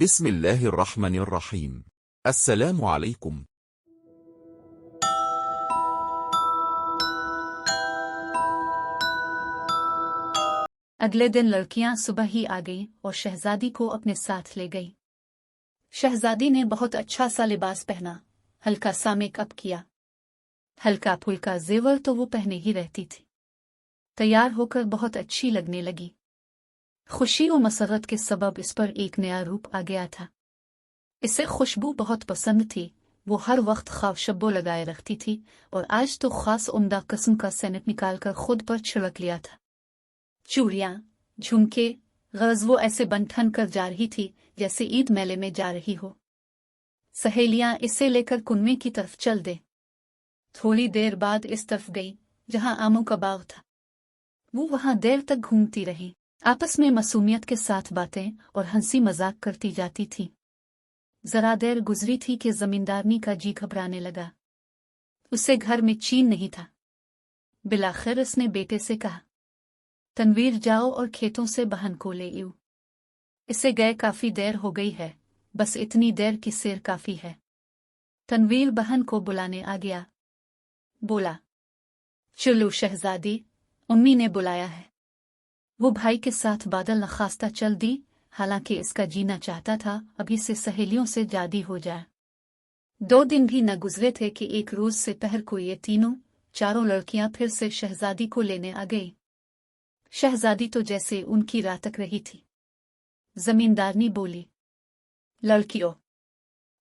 بسم الله الرحمن الرحيم. السلام عليكم. अगले दिन लड़कियां सुबह ही आ गईं और शहजादी को अपने साथ ले गईं। शहजादी ने बहुत अच्छा सा लिबास पहना, हल्का सा मेकअप किया। हल्का फुल्का जेवर तो वो पहने ही रहती थी। तैयार होकर बहुत अच्छी लगने लगी। खुशी और मसरत के सबब इस पर एक नया रूप आ गया था। इसे खुशबू बहुत पसंद थी। वो हर वक्त ख्वाब शब्बो लगाए रखती थी और आज तो खास उम्दा किस्म का सेनेट निकालकर खुद पर छिड़क लिया था। चूड़ियां, झुमके, गज वो ऐसे बन ठन कर जा रही थी जैसे ईद मेले में जा रही हो। सहेलियां इसे लेकर कुनमे की तरफ चल दे। थोड़ी देर बाद इस तरफ गई जहां आमों का बाग था। वो वहां देर तक घूमती रही, आपस में मासूमियत के साथ बातें और हंसी मजाक करती जाती थी। जरा देर गुजरी थी कि जमींदारनी का जी घबराने लगा। उसे घर में चैन नहीं था। बिलाखिर उसने बेटे से कहा, तनवीर जाओ और खेतों से बहन को ले आओ। इसे गए काफी देर हो गई है, बस इतनी देर की सैर काफी है। तनवीर बहन को बुलाने आ गया। बोला, चलो शहजादी, उम्मी ने बुलाया है। वो भाई के साथ बादल नखास्ता चल दी। हालांकि इसका जीना चाहता था अभी से सहेलियों से जादी हो जाए। 2 दिन भी न गुजरे थे कि एक रोज से पहर को ये चारों लड़कियां फिर से शहजादी को लेने आ गई। शहजादी तो जैसे उनकी राह तक रही थी। जमींदारनी बोली, लड़कियों,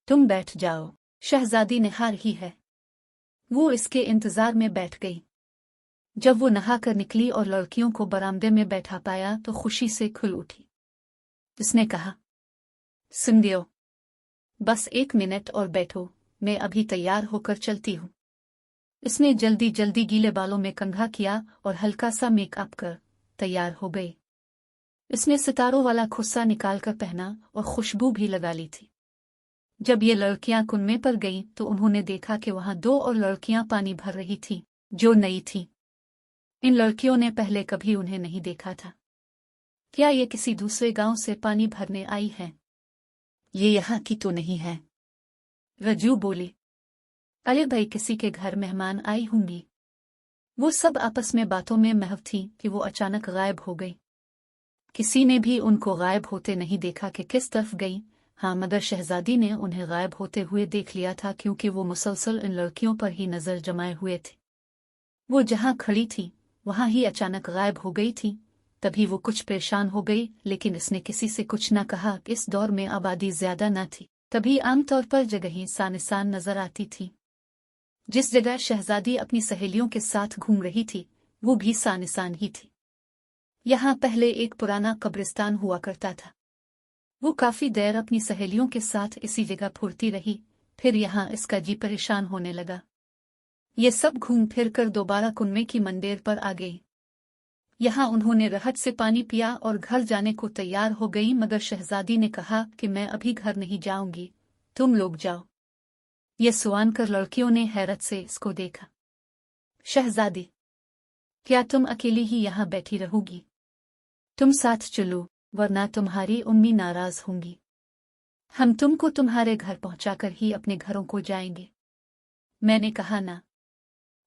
तुम बैठ जाओ। शहजादी ने हार ही है। वो इसके इंतजार में बैठ गई। जब वो नहाकर निकली और लड़कियों को बरामदे में बैठा पाया तो खुशी से खुल उठी। उसने कहा, सुन दियो, बस 1 मिनट और बैठो, मैं अभी तैयार होकर चलती हूँ। इसने जल्दी जल्दी गीले बालों में कंघा किया और हल्का सा मेकअप कर तैयार हो गई। इसने सितारों वाला खुस्सा निकालकर पहना और खुशबू भी लगा ली थी। जब ये लड़कियां कुनमे पर गईं तो उन्होंने देखा कि वहां 2 और लड़कियां पानी भर रही थी जो नई थी। इन लड़कियों ने पहले कभी उन्हें नहीं देखा था। क्या ये किसी दूसरे गांव से पानी भरने आई हैं? ये यहाँ की तो नहीं है। रजू बोली, अरे भाई, किसी के घर मेहमान आई होंगी। वो सब आपस में बातों में महव थी कि वो अचानक गायब हो गई। किसी ने भी उनको गायब होते नहीं देखा कि किस तरफ गई। हाँ, मगर शहजादी ने उन्हें गायब होते हुए देख लिया था, क्योंकि वो मुसलसल इन लड़कियों पर ही नजर जमाए हुए थे। वो जहां खड़ी थी वहां ही अचानक गायब हो गई थी। तभी वो कुछ परेशान हो गई, लेकिन इसने किसी से कुछ न कहा। इस दौर में आबादी ज्यादा न थी, तभी आमतौर पर जगहें सानिसान नजर आती थी। जिस जगह शहजादी अपनी सहेलियों के साथ घूम रही थी वो भी सानिसान ही थी। यहाँ पहले एक पुराना कब्रिस्तान हुआ करता था। वो काफी देर अपनी सहेलियों के साथ इसी जगह फुरती रही, फिर यहाँ इसका जी परेशान होने लगा। ये सब घूम फिर कर दोबारा कुनमे की मंदिर पर आ गई। यहाँ उन्होंने रहट से पानी पिया और घर जाने को तैयार हो गई, मगर शहजादी ने कहा कि मैं अभी घर नहीं जाऊंगी, तुम लोग जाओ। ये सुआन कर लड़कियों ने हैरत से इसको देखा। शहजादी, क्या तुम अकेली ही यहाँ बैठी रहोगी? तुम साथ चलो, वरना तुम्हारी उम्मी नाराज होंगी। हम तुमको तुम्हारे घर पहुंचाकर ही अपने घरों को जाएंगे। मैंने कहा ना,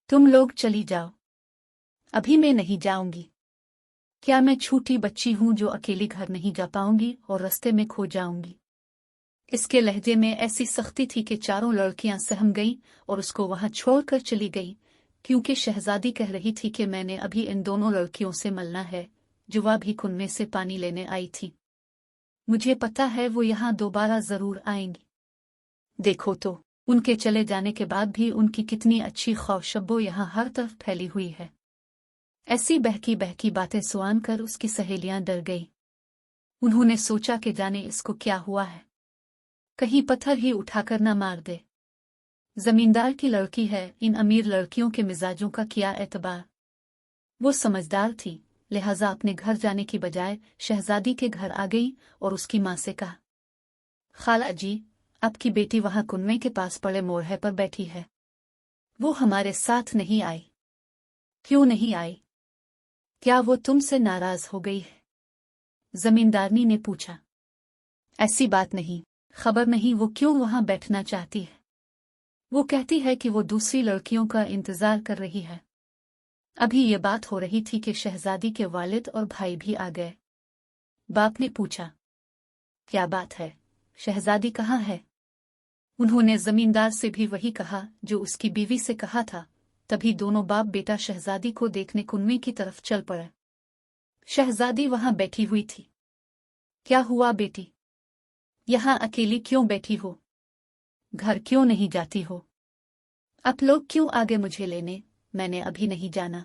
तुम लोग चली जाओ। अभी मैं नहीं जाऊंगी। क्या मैं छोटी बच्ची हूं जो अकेली घर नहीं जा पाऊंगी और रास्ते में खो जाऊंगी? इसके लहजे में ऐसी सख्ती थी कि चारों लड़कियां सहम गईं और उसको वहां छोड़कर चली गई, क्योंकि शहजादी कह रही थी कि मैंने अभी इन दोनों लड़कियों से मिलना है जो वह भी कुनमे से पानी लेने आई थी। मुझे पता है वो यहाँ दोबारा जरूर आएंगी। देखो तो, उनके चले जाने के बाद भी उनकी कितनी अच्छी ख्वाहिशबो यहाँ हर तरफ फैली हुई है। ऐसी बहकी बहकी बातें सुन कर उसकी सहेलियां डर गई। उन्होंने सोचा कि जाने इसको क्या हुआ है, कहीं पत्थर ही उठाकर न मार दे। जमींदार की लड़की है, इन अमीर लड़कियों के मिजाजों का क्या एतबार। वो समझदार थी, लिहाजा अपने घर जाने की बजाय शहजादी के घर आ गई और उसकी माँ से कहा, खाला जी, आपकी बेटी वहां कुनमे के पास पड़े मोरहे पर बैठी है। वो हमारे साथ नहीं आई। क्यों नहीं आई? क्या वो तुमसे नाराज हो गई है? जमींदारनी ने पूछा। ऐसी बात नहीं, खबर नहीं वो क्यों वहां बैठना चाहती है। वो कहती है कि वो दूसरी लड़कियों का इंतजार कर रही है। अभी ये बात हो रही थी कि शहजादी के वालिद और भाई भी आ गए। बाप ने पूछा, क्या बात है, शहजादी कहाँ है? उन्होंने जमींदार से भी वही कहा जो उसकी बीवी से कहा था। तभी दोनों बाप बेटा शहजादी को देखने कुनवे की तरफ चल पड़े। शहजादी वहां बैठी हुई थी। क्या हुआ बेटी, यहां अकेली क्यों बैठी हो? घर क्यों नहीं जाती हो? अब लोग क्यों आगे मुझे लेने? मैंने अभी नहीं जाना।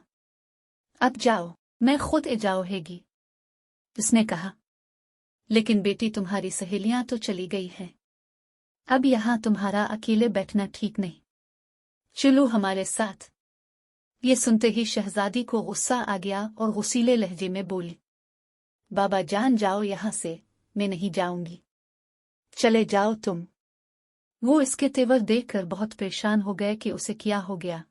अब जाओ, मैं खुद जाऊंगी, उसने कहा। लेकिन बेटी तुम्हारी सहेलियां तो चली गई हैं। अब यहां तुम्हारा अकेले बैठना ठीक नहीं। चलो हमारे साथ। ये सुनते ही शहजादी को गुस्सा आ गया और गुस्सीले लहजे में बोली, बाबा जान जाओ यहां से, मैं नहीं जाऊंगी, चले जाओ तुम। वो इसके तेवर देखकर बहुत परेशान हो गए कि उसे क्या हो गया।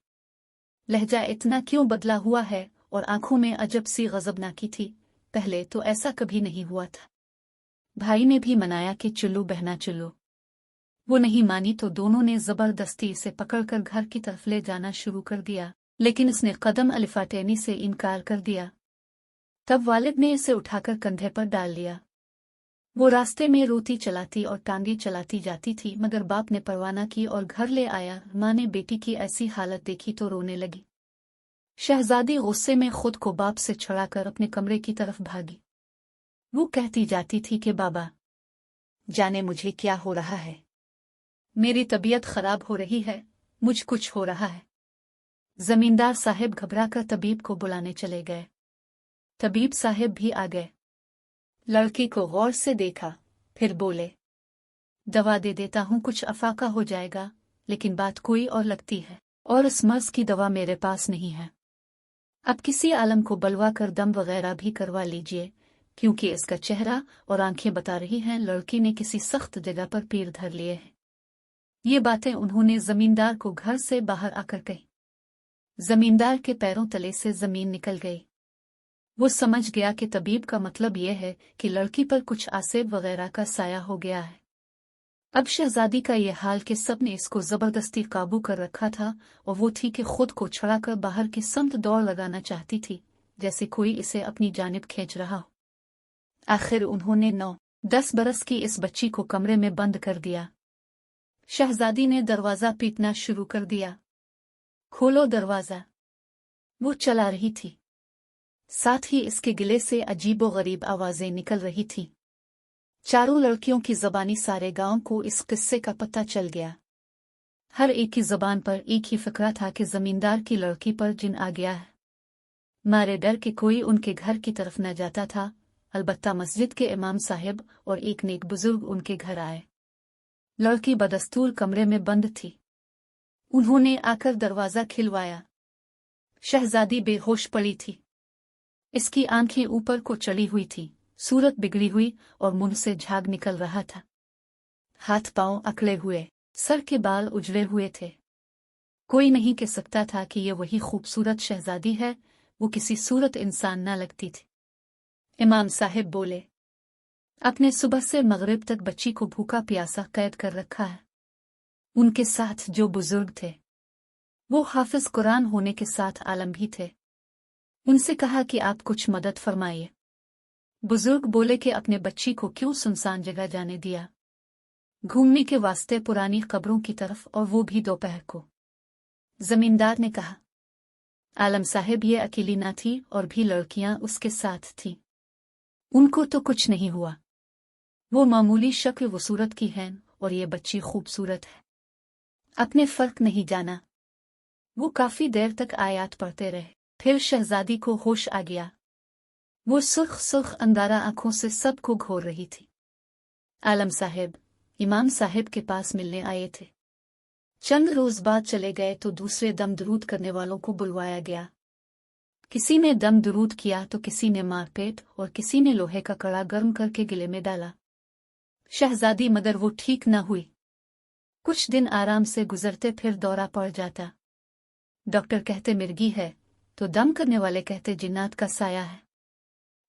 लहजा इतना क्यों बदला हुआ है और आंखों में अजब सी गजबनाकी थी। पहले तो ऐसा कभी नहीं हुआ था। भाई ने भी मनाया कि चलो बहना चलो। वो नहीं मानी तो दोनों ने जबरदस्ती इसे पकड़कर घर की तरफ ले जाना शुरू कर दिया, लेकिन इसने कदम अलिफाटेनी से इनकार कर दिया। तब वालिद ने इसे उठाकर कंधे पर डाल लिया। वो रास्ते में रोती चलाती और टांगे चलाती जाती थी, मगर बाप ने परवाह न की और घर ले आया। माँ ने बेटी की ऐसी हालत देखी तो रोने लगी। शहजादी गुस्से में खुद को बाप से छुड़ाकर अपने कमरे की तरफ भागी। वो कहती जाती थी कि बाबा जाने मुझे क्या हो रहा है, मेरी तबीयत खराब हो रही है, मुझ कुछ हो रहा है। जमींदार साहब घबराकर तबीब को बुलाने चले गए। तबीब साहब भी आ गए। लड़की को गौर से देखा, फिर बोले, दवा दे देता हूं, कुछ अफाका हो जाएगा, लेकिन बात कोई और लगती है और इस मर्ज की दवा मेरे पास नहीं है। अब किसी आलम को बलवा कर दम वगैरह भी करवा लीजिए, क्योंकि इसका चेहरा और आंखें बता रही हैं लड़की ने किसी सख्त जगह पर पीर धर लिए हैं। ये बातें उन्होंने जमींदार को घर से बाहर आकर कही। जमींदार के पैरों तले से जमीन निकल गई। वो समझ गया कि तबीब का मतलब यह है कि लड़की पर कुछ आसेब वगैरह का साया हो गया है। अब शहजादी का यह हाल कि सबने इसको जबरदस्ती काबू कर रखा था और वो थी कि खुद को छुड़ाकर बाहर की समत दौड़ लगाना चाहती थी, जैसे कोई इसे अपनी जानिब खींच रहा हो। आखिर उन्होंने 9-10 बरस की इस बच्ची को कमरे में बंद कर दिया। शहजादी ने दरवाजा पीटना शुरू कर दिया। खोलो दरवाजा। वो चला रही थी, साथ ही इसके गिले से अजीबो गरीब आवाजें निकल रही थीं। चारों लड़कियों की जबानी सारे गांव को इस किस्से का पता चल गया। हर एक की जबान पर एक ही फिक्रा था कि जमींदार की लड़की पर जिन आ गया है। मारे डर के कोई उनके घर की तरफ न जाता था। अलबत्ता मस्जिद के इमाम साहब और एक नेक बुजुर्ग उनके घर आए। लड़की बदस्तूर कमरे में बंद थी। उन्होंने आकर दरवाजा खिलवाया। शहजादी बेहोश पड़ी थी। इसकी आंखें ऊपर को चढ़ी हुई थी, सूरत बिगड़ी हुई और मुंह से झाग निकल रहा था। हाथ पांव अकड़े हुए, सर के बाल उजड़े हुए थे। कोई नहीं कह सकता था कि ये वही खूबसूरत शहजादी है। वो किसी सूरत इंसान न लगती थी। इमाम साहब बोले, अपने सुबह से मगरिब तक बच्ची को भूखा प्यासा कैद कर रखा है। उनके साथ जो बुजुर्ग थे वो हाफिज कुरान होने के साथ आलम भी थे। उनसे कहा कि आप कुछ मदद फरमाइए। बुजुर्ग बोले कि अपने बच्ची को क्यों सुनसान जगह जाने दिया, घूमने के वास्ते पुरानी कब्रों की तरफ, और वो भी दोपहर को। जमींदार ने कहा, आलम साहब ये अकेली ना थी और भी लड़कियां उसके साथ थीं। उनको तो कुछ नहीं हुआ। वो मामूली शक्ल व सूरत की हैं और ये बच्ची खूबसूरत है। अपने फर्क नहीं जाना। वो काफी देर तक आयात पढ़ते रहे। फिर शहजादी को होश आ गया। वो सुर्ख सुर्ख अंगारा आंखों से सबको घोर रही थी। आलम साहब इमाम साहब के पास मिलने आए थे। चंद रोज बाद चले गए तो दूसरे दम दरूद करने वालों को बुलवाया गया। किसी ने दम दरूद किया तो किसी ने मारपेट और किसी ने लोहे का कड़ा गर्म करके गिले में डाला। शहजादी मगर वो ठीक न हुई। कुछ दिन आराम से गुजरते फिर दौरा पड़ जाता। डॉक्टर कहते मिर्गी है तो दम करने वाले कहते जिन्नात का साया है।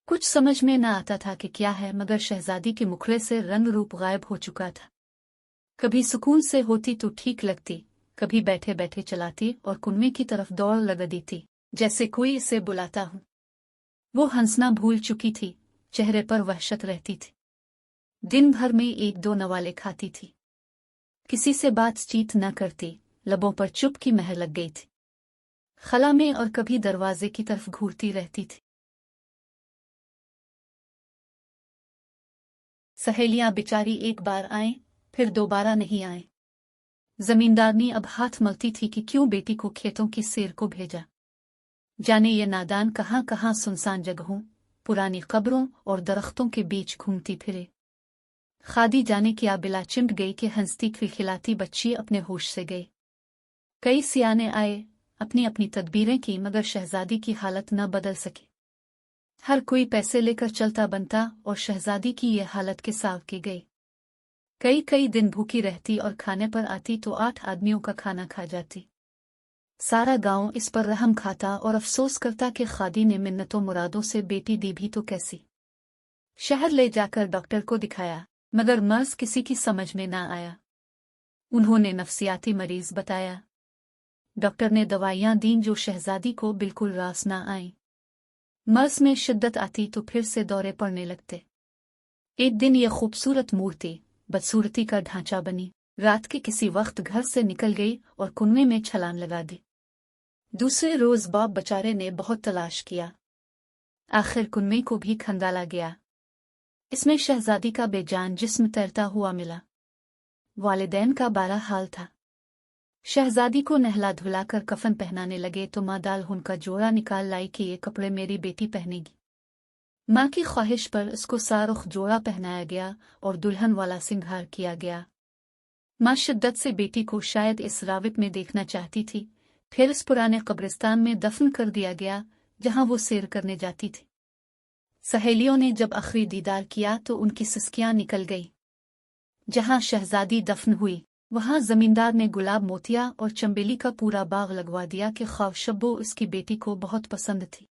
कुछ समझ में न आता था कि क्या है, मगर शहजादी के मुखड़े से रंग रूप गायब हो चुका था। कभी सुकून से होती तो ठीक लगती, कभी बैठे बैठे चलाती और कुनवे की तरफ दौड़ लगा देती, जैसे कोई इसे बुलाता हो। वो हंसना भूल चुकी थी, चेहरे पर वहशत रहती थी। दिन भर में एक दो नवाले खाती थी, किसी से बातचीत न करती, लबों पर चुप की महर लग गई थी। खला में और कभी दरवाजे की तरफ घूरती रहती थी। सहेलियां बेचारी एक बार आए, फिर दोबारा नहीं आए। जमींदारनी अब हाथ मलती थी कि क्यों बेटी को खेतों की सैर को भेजा। जाने ये नादान कहाँ कहाँ सुनसान जगहों, पुरानी कब्रों और दरख्तों के बीच घूमती फिरे। खादी जाने क्या बिला चिमट गई कि हंसती खिलखिलाती बच्ची अपने होश से गई। कई सियाने आए, अपनी अपनी तदबीरें की, मगर शहजादी की हालत न बदल सकी। हर कोई पैसे लेकर चलता बनता और शहजादी की ये हालत के साव की गई। कई कई दिन भूखी रहती और खाने पर आती तो 8 आदमियों का खाना खा जाती। सारा गांव इस पर रहम खाता और अफसोस करता कि खादी ने मिन्नतों मुरादों से बेटी दी भी तो कैसी। शहर ले जाकर डॉक्टर को दिखाया, मगर मर्ज किसी की समझ में ना आया। उन्होंने नफ्सियाती मरीज बताया। डॉक्टर ने दवाइयां दी जो शहजादी को बिल्कुल रास ना आईं। मर्ज में शिद्दत आती तो फिर से दौरे पड़ने लगते। एक दिन ये खूबसूरत मूर्ति बदसूरती का ढांचा बनी। रात के किसी वक्त घर से निकल गई और कुनवे में छलांग लगा दी। दूसरे रोज बाप बेचारे ने बहुत तलाश किया, आखिर कुनवे को भी खंगाला गया। इसमें शहजादी का बेजान जिस्म तैरता हुआ मिला। वालिदैन का बारा हाल था। शहजादी को नहला धुलाकर कफन पहनाने लगे तो माँ दाल उनका जोड़ा निकाल लाई कि ये कपड़े मेरी बेटी पहनेगी। माँ की ख्वाहिश पर उसको सारुख जोड़ा पहनाया गया और दुल्हन वाला सिंगार किया गया। माँ शिद्दत से बेटी को शायद इस रावित में देखना चाहती थी। फिर इस पुराने कब्रिस्तान में दफन कर दिया गया जहां वो सैर करने जाती थी। सहेलियों ने जब आखिरी दीदार किया तो उनकी सिसकियां निकल गई। जहां शहजादी दफन हुई वहां जमींदार ने गुलाब मोतिया और चंबेली का पूरा बाग लगवा दिया कि ख्वाब शब्बो उसकी बेटी को बहुत पसंद थी।